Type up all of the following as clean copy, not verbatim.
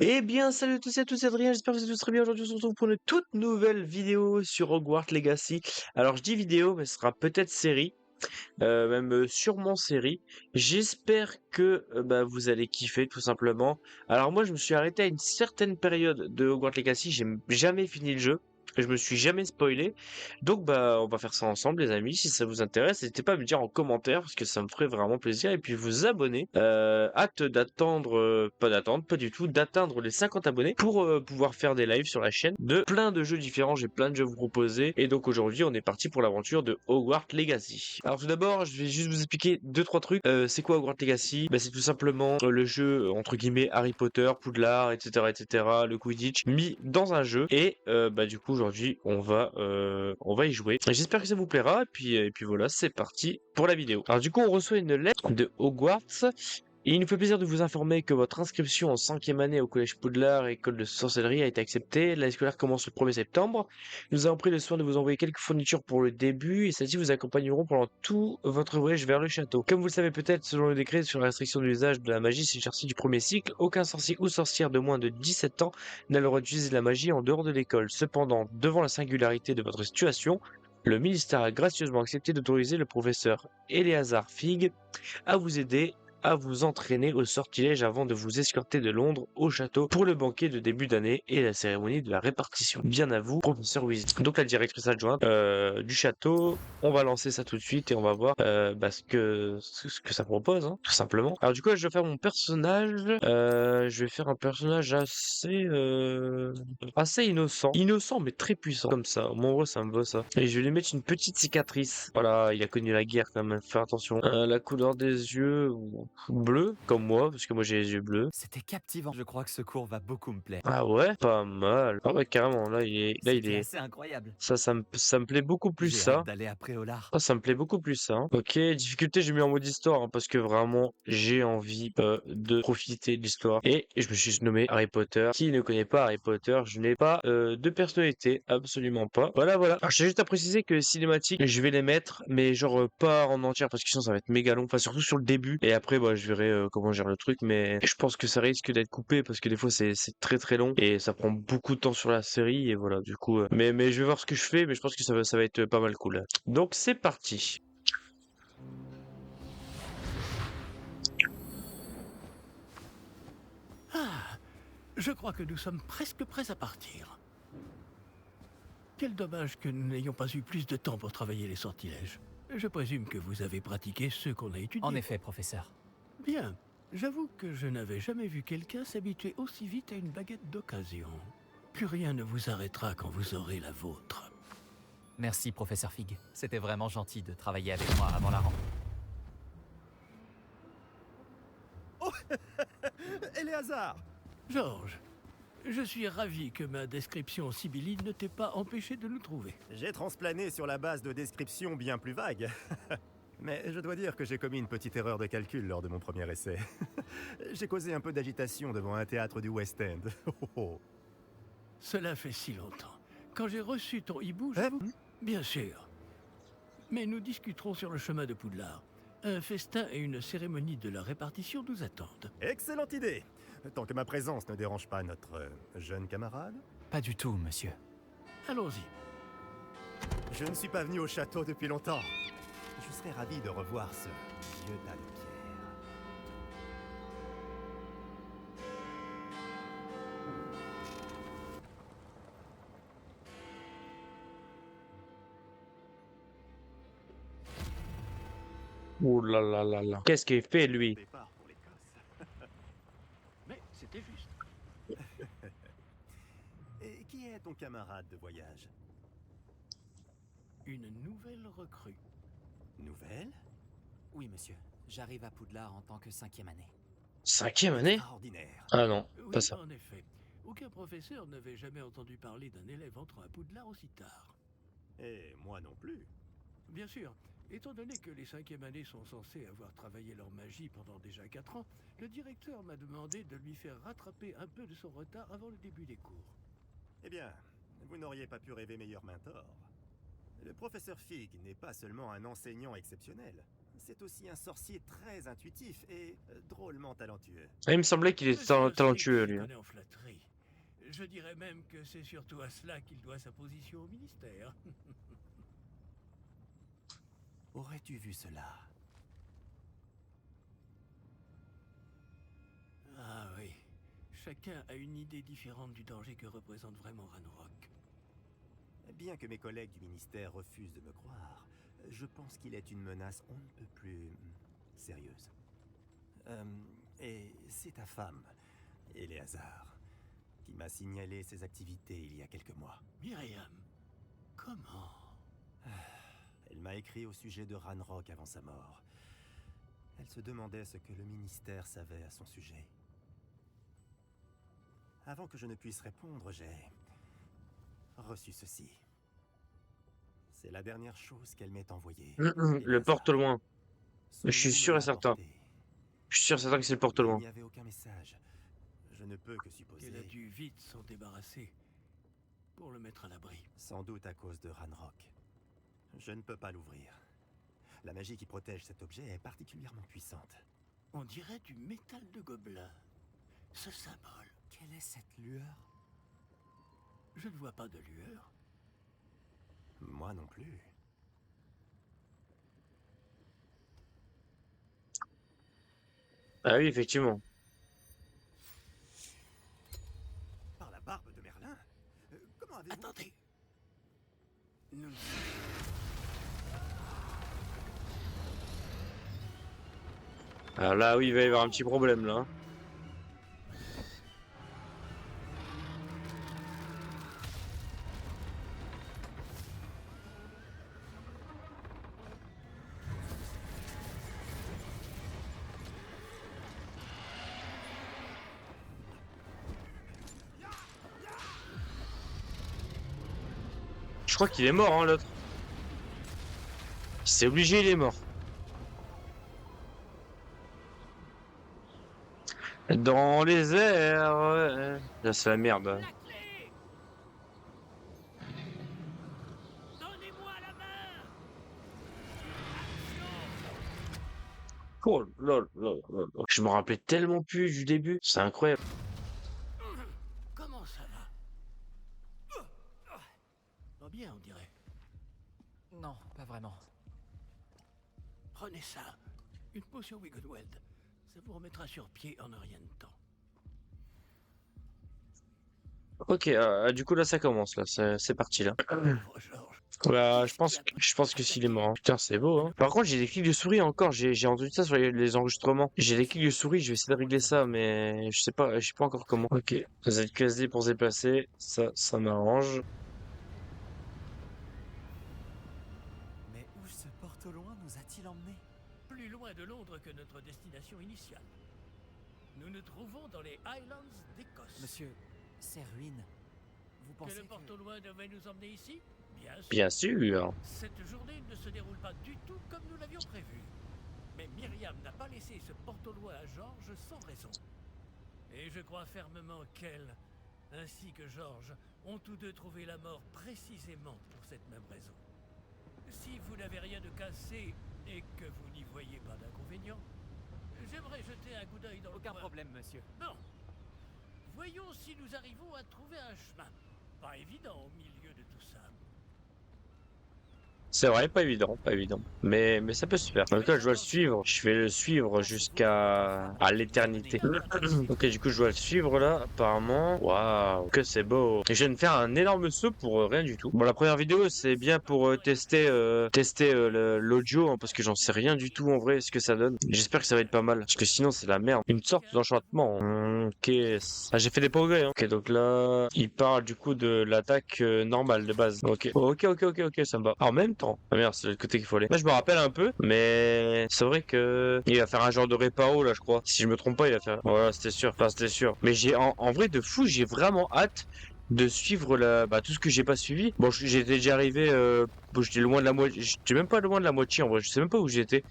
Eh bien, salut à tous et à tous, c'est Adrien, j'espère que vous êtes tous très bien. Aujourd'hui, on se retrouve pour une toute nouvelle vidéo sur Hogwarts Legacy. Alors, je dis vidéo, mais ce sera peut-être série, même sûrement série. J'espère que bah, vous allez kiffer, tout simplement. Alors, moi, je me suis arrêté à une certaine période de Hogwarts Legacy, j'ai jamais fini le jeu. Et je me suis jamais spoilé. Donc, bah, on va faire ça ensemble, les amis. Si ça vous intéresse, n'hésitez pas à me dire en commentaire, parce que ça me ferait vraiment plaisir. Et puis, vous abonner. Hâte d'attendre, pas d'attendre, pas du tout, d'atteindre les 50 abonnés pour pouvoir faire des lives sur la chaîne de plein de jeux différents. J'ai plein de jeux à vous proposer. Et donc, aujourd'hui, on est parti pour l'aventure de Hogwarts Legacy. Alors, tout d'abord, je vais juste vous expliquer deux, trois trucs. C'est quoi Hogwarts Legacy? Bah, c'est tout simplement le jeu, entre guillemets, Harry Potter, Poudlard, etc., le Quidditch, mis dans un jeu. Et bah, du coup, aujourd'hui, on va y jouer. J'espère que ça vous plaira. Et puis voilà, c'est parti pour la vidéo. Alors, du coup, on reçoit une lettre de Hogwarts. Et il nous fait plaisir de vous informer que votre inscription en 5e année au collège Poudlard, école de sorcellerie, a été acceptée. L'année scolaire commence le 1er septembre. Nous avons pris le soin de vous envoyer quelques fournitures pour le début et celles-ci vous accompagneront pendant tout votre voyage vers le château. Comme vous le savez peut-être, selon le décret sur la restriction de l'usage de la magie chez les sorciers du premier cycle, aucun sorcier ou sorcière de moins de 17 ans n'a le droit d'utiliser la magie en dehors de l'école. Cependant, devant la singularité de votre situation, le ministère a gracieusement accepté d'autoriser le professeur Eleazar Fig à vous aider à vous entraîner au sortilège avant de vous escorter de Londres au château pour le banquet de début d'année et la cérémonie de la répartition. Bien à vous, professeur Weasley. Donc la directrice adjointe du château, on va lancer ça tout de suite et on va voir bah, ce que ça propose, hein, tout simplement. Alors du coup, je vais faire mon personnage. Je vais faire un personnage assez innocent. Innocent mais très puissant, comme ça. Moi, en vrai, ça me va ça. Et je vais lui mettre une petite cicatrice. Voilà, il a connu la guerre quand même, faire attention. La couleur des yeux, bleu, comme moi, parce que moi j'ai les yeux bleus. C'était captivant. Je crois que ce cours va beaucoup me plaire. Ah ouais, pas mal. Ah ouais, carrément, C'était assez incroyable. ça me plaît beaucoup plus J'ai hâte ça. d'aller à Préolard. Ah, ça me plaît beaucoup plus ça, hein. Ok, difficulté, j'ai mis en mode histoire, hein, parce que vraiment, j'ai envie de profiter de l'histoire. Et je me suis nommé Harry Potter. Qui ne connaît pas Harry Potter? Je n'ai pas de personnalité, absolument pas. Voilà, voilà. Alors, j'ai juste à préciser que les cinématiques, je vais les mettre, mais genre pas en entière, parce que sinon ça va être méga long. Enfin, surtout sur le début. Et après, bah, je verrai comment gérer le truc, mais je pense que ça risque d'être coupé, parce que des fois, c'est très très long, et ça prend beaucoup de temps sur la série, et voilà, du coup. Mais je vais voir ce que je fais, mais je pense que ça va être pas mal cool. Donc c'est parti. Ah, je crois que nous sommes presque prêts à partir. Quel dommage que nous n'ayons pas eu plus de temps pour travailler les sortilèges. Je présume que vous avez pratiqué ceux qu'on a étudiés. En effet, professeur. Bien. J'avoue que je n'avais jamais vu quelqu'un s'habituer aussi vite à une baguette d'occasion. Plus rien ne vous arrêtera quand vous aurez la vôtre. Merci, professeur Fig. C'était vraiment gentil de travailler avec moi avant la rentrée. Éléazar! Georges, je suis ravi que ma description sibylline ne t'ait pas empêché de nous trouver. J'ai transplané sur la base de descriptions bien plus vagues. Mais je dois dire que j'ai commis une petite erreur de calcul lors de mon premier essai. J'ai causé un peu d'agitation devant un théâtre du West End. Oh, oh. Cela fait si longtemps. Quand j'ai reçu ton hibou, Eh, Bien sûr. Mais nous discuterons sur le chemin de Poudlard. Un festin et une cérémonie de la répartition nous attendent. excellente idée! Tant que ma présence ne dérange pas notre jeune camarade. Pas du tout, monsieur. Allons-y. Je ne suis pas venu au château depuis longtemps. Je serais ravi de revoir ce vieux tas de pierres. Ouh là là là là. Qu'est-ce qu'il fait lui? Départ pour l'Écosse. Mais c'était juste. Et qui est ton camarade de voyage? Une nouvelle recrue. Nouvelle? Oui, monsieur. J'arrive à Poudlard en tant que 5e année. 5e année? Extraordinaire. Ah non, pas Oui, ça. en effet. Aucun professeur n'avait jamais entendu parler d'un élève entrant à Poudlard aussi tard. Et moi non plus. Bien sûr, étant donné que les 5e années sont censées avoir travaillé leur magie pendant déjà 4 ans, le directeur m'a demandé de lui faire rattraper un peu de son retard avant le début des cours. Eh bien, vous n'auriez pas pu rêver meilleur mentor. Le professeur Fig n'est pas seulement un enseignant exceptionnel, C'est aussi un sorcier très intuitif et drôlement talentueux. Ah, il me semblait qu'il était Monsieur Osric talentueux, s'y lui. connaît en flatterie. Je dirais même que c'est surtout à cela qu'il doit sa position au ministère. Aurais-tu vu cela? Ah oui, chacun a une idée différente du danger que représente vraiment Ranrock. Bien que mes collègues du ministère refusent de me croire, je pense qu'il est une menace on ne peut plus sérieuse. Et c'est ta femme, Éléazar, qui m'a signalé ses activités il y a quelques mois. Myriam, comment? Elle m'a écrit au sujet de Ranrock avant sa mort. Elle se demandait ce que le ministère savait à son sujet. Avant que je ne puisse répondre, j'ai reçu ceci. C'est la dernière chose qu'elle m'ait envoyée. Le porte loin. Je suis Son sûr et nom me l'a certain. apporté. Je suis sûr et certain que c'est le porte Il loin. n'y avait aucun message. Je ne peux que supposer. Qu'elle a dû vite s'en débarrasser pour le mettre à l'abri. Sans doute à cause de Ranrock. Je ne peux pas l'ouvrir. La magie qui protège cet objet est particulièrement puissante. On dirait du métal de gobelin. Ce symbole. Quelle est cette lueur? Je ne vois pas de lueur. Moi non plus. Ah oui, effectivement. Par la barbe de Merlin? Comment avez-vous... Attendez. Nous... Alors là, oui, il va y avoir un petit problème, là. Je crois qu'il est mort, hein, l'autre. C'est obligé, il est mort. Dans les airs. Là, c'est la merde. La clé! Donnez-moi la main! Oh là là là là. Je me rappelais tellement plus du début. C'est incroyable. Comment ça va? Pas bien, on dirait. Non, pas vraiment. Prenez ça. Une potion Wiggleweld. Ça vous remettra sur pied en un rien de temps. Ok, du coup là ça commence là, c'est parti là. Pauvre Georges. Bah, je pense que s'il est mort, hein. Putain, c'est beau, hein. Par contre, j'ai des clics de souris encore. J'ai entendu ça sur les enregistrements. J'ai des clics de souris. Je vais essayer de régler ça, mais je sais pas encore comment. Ok, ZQSD pour se déplacer, ça m'arrange. Mais où ce porte au loin nous a-t-il emmenés? Plus loin de Londres que notre destination initiale. Nous nous trouvons dans les Highlands d'Écosse. Monsieur, ces ruines, vous Que pensez le que... porte au loin devait nous emmener ici? Bien sûr. Bien sûr. Cette journée ne se déroule pas du tout comme nous l'avions prévu. Mais Myriam n'a pas laissé ce porte au loin à Georges sans raison. Et je crois fermement qu'elle, ainsi que Georges, ont tous deux trouvé la mort précisément pour cette même raison. Si vous n'avez rien de cassé et que vous n'y voyez pas d'inconvénient, j'aimerais jeter un coup d'œil dans Aucun le coin. problème, monsieur. Non. Voyons si nous arrivons à trouver un chemin. Pas évident au milieu de tout ça. C'est vrai, pas évident, pas évident. Mais ça peut se faire. En tout cas, je dois le suivre. Je vais le suivre jusqu'à l'éternité. Ok, du coup, je dois le suivre là, apparemment. Waouh, que c'est beau. Et je viens de faire un énorme saut pour rien du tout. Bon, la première vidéo, c'est bien pour tester l'audio, hein, parce que j'en sais rien du tout en vrai, ce que ça donne. J'espère que ça va être pas mal, parce que sinon, c'est la merde. Une sorte d'enchantement. Ok. Ah, j'ai fait des progrès, hein. Ok, donc là, il parle du coup de l'attaque normale de base. Ok, ok, ça me va. Ah, en même temps. Ah merde, c'est le côté qu'il faut aller. Là, je me rappelle un peu, mais c'est vrai que il va faire un genre de réparo là, je crois. Si je me trompe pas, il va faire. Voilà, c'était sûr. Enfin, c'était sûr. Mais j'ai en vrai de fou, j'ai vraiment hâte de suivre tout ce que j'ai pas suivi. Bon, j'étais déjà arrivé. Bon, j'étais loin de la moitié. J'étais même pas loin de la moitié en vrai. Je sais même pas où j'étais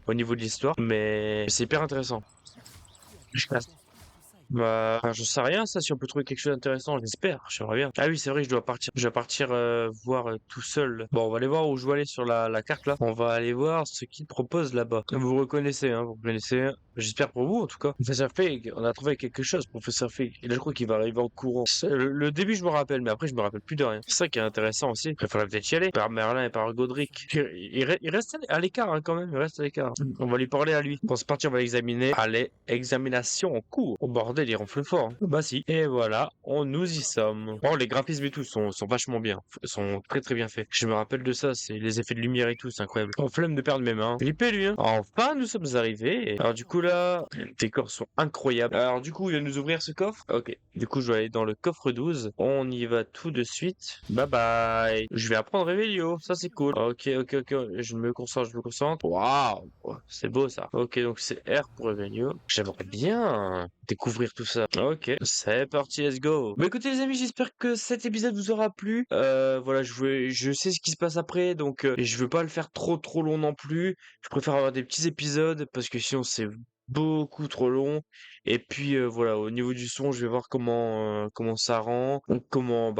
au niveau de l'histoire, mais c'est hyper intéressant. Je passe. Tout ça Bah, je sais rien, ça, si on peut trouver quelque chose d'intéressant, j'espère, j'aimerais bien. Ah oui, c'est vrai, je dois partir voir tout seul. Bon, on va aller voir où je dois aller sur la carte là. On va aller voir ce qu'il propose là-bas. Vous reconnaissez, hein, vous reconnaissez. J'espère pour vous en tout cas. Professeur Fig, on a trouvé quelque chose, Professeur Fig. Et là, je crois qu'il va arriver en courant. Le début, je me rappelle, mais après, je me rappelle plus de rien. C'est ça qui est intéressant aussi. Il faudrait peut-être y aller. Par Merlin et par Godric. Il reste à l'écart hein, quand même, il reste à l'écart. On va lui parler à lui. Pour se partir, on va l'examiner. Allez, examination en cours. Oh bordel, il ronfle fort. Hein. Bah si. Et voilà, nous y sommes. Oh, les graphismes et tout sont vachement bien. Ils sont très très bien faits. Je me rappelle de ça, c'est les effets de lumière et tout, c'est incroyable. Oh, flemme de perdre mes mains. Flippé lui, hein. Enfin, nous sommes arrivés. Alors du coup là, les décors sont incroyables. Alors du coup, il va nous ouvrir ce coffre. Ok. Du coup, je vais aller dans le coffre 12. On y va tout de suite. Bye bye. Je vais apprendre Revelio. Ça c'est cool. Ok, ok, ok. Je me concentre, je me concentre. Waouh. C'est beau ça. Ok, donc c'est R pour Revelio. J'aimerais bien découvrir tout ça. Ok, c'est parti, let's go. Bah écoutez les amis, j'espère que cet épisode vous aura plu. Voilà, je sais ce qui se passe après, donc je veux pas le faire trop long non plus. Je préfère avoir des petits épisodes parce que sinon c'est beaucoup trop long. Et puis voilà, au niveau du son, je vais voir comment ça rend, comment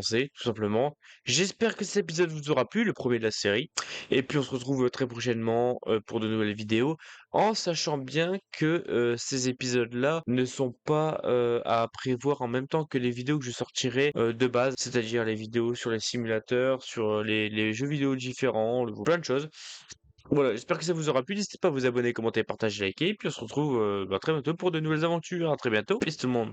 c'est, tout simplement. J'espère que cet épisode vous aura plu, le premier de la série. Et puis on se retrouve très prochainement pour de nouvelles vidéos, en sachant bien que ces épisodes-là ne sont pas à prévoir en même temps que les vidéos que je sortirai de base, c'est-à-dire les vidéos sur les simulateurs, sur les jeux vidéo différents, plein de choses. Voilà, j'espère que ça vous aura plu. N'hésitez pas à vous abonner, commenter, partager, liker. Et puis on se retrouve très bientôt pour de nouvelles aventures. À très bientôt. Peace tout le monde.